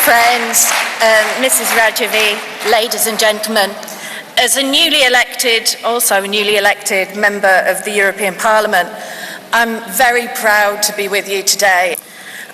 Friends, Mrs. Rajvi, ladies and gentlemen, as a newly elected member of the European Parliament, I'm very proud to be with you today.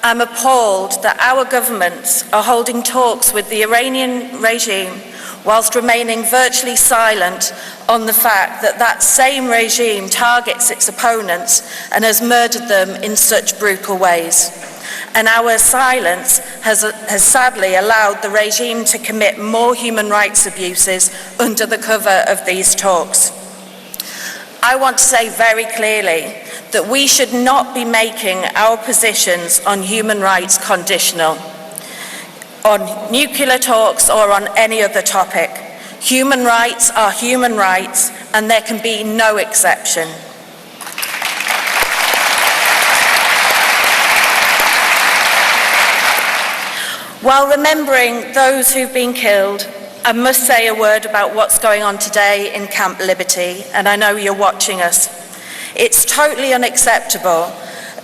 I'm appalled that our governments are holding talks with the Iranian regime whilst remaining virtually silent on the fact that that same regime targets its opponents and has murdered them in such brutal ways. And our silence has sadly allowed the regime to commit more human rights abuses under the cover of these talks. I want to say very clearly that we should not be making our positions on human rights conditional on nuclear talks or on any other topic. Human rights are human rights, and there can be no exception. While remembering those who've been killed, I must say a word about what's going on today in Camp Liberty, and I know you're watching us. It's totally unacceptable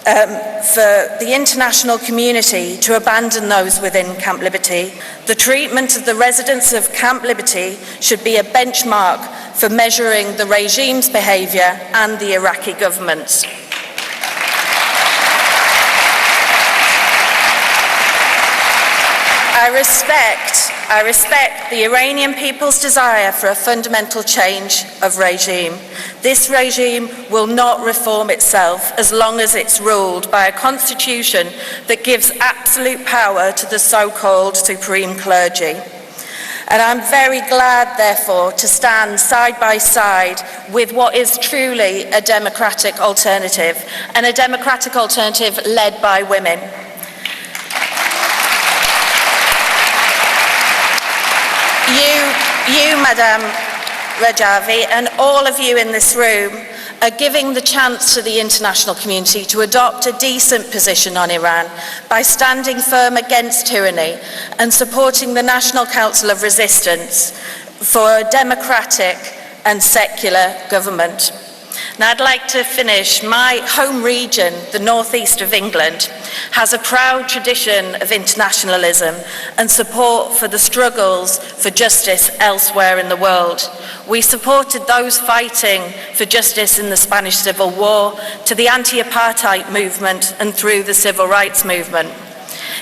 for the international community to abandon those within Camp Liberty. The treatment of the residents of Camp Liberty should be a benchmark for measuring the regime's behaviour and the Iraqi government's. I respect the Iranian people's desire for a fundamental change of regime. This regime will not reform itself as long as it's ruled by a constitution that gives absolute power to the so-called supreme clergy. And I'm very glad, therefore, to stand side by side with what is truly a democratic alternative, and a democratic alternative led by women. You, Madame Rajvi, and all of you in this room are giving the chance to the international community to adopt a decent position on Iran by standing firm against tyranny and supporting the National Council of Resistance for a democratic and secular government. Now, I'd like to finish. My home region, the northeast of England, has a proud tradition of internationalism and support for the struggles for justice elsewhere in the world. We supported those fighting for justice in the Spanish Civil War, to the anti-apartheid movement and through the civil rights movement.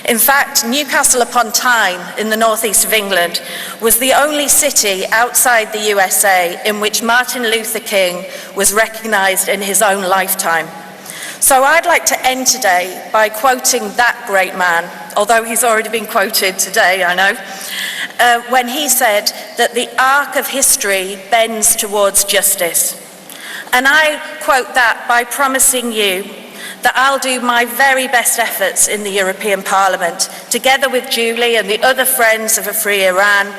In fact, Newcastle upon Tyne in the northeast of England was the only city outside the USA in which Martin Luther King was recognised in his own lifetime. So I'd like to end today by quoting that great man, although he's already been quoted today, I know, when he said that the arc of history bends towards justice. And I quote that by promising you that I'll do my very best efforts in the European Parliament, together with Julie and the other friends of a free Iran,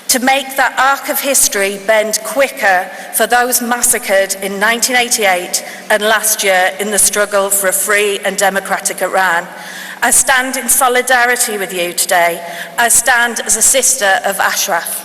to make that arc of history bend quicker for those massacred in 1988 and last year in the struggle for a free and democratic Iran. I stand in solidarity with you today. I stand as a sister of Ashraf.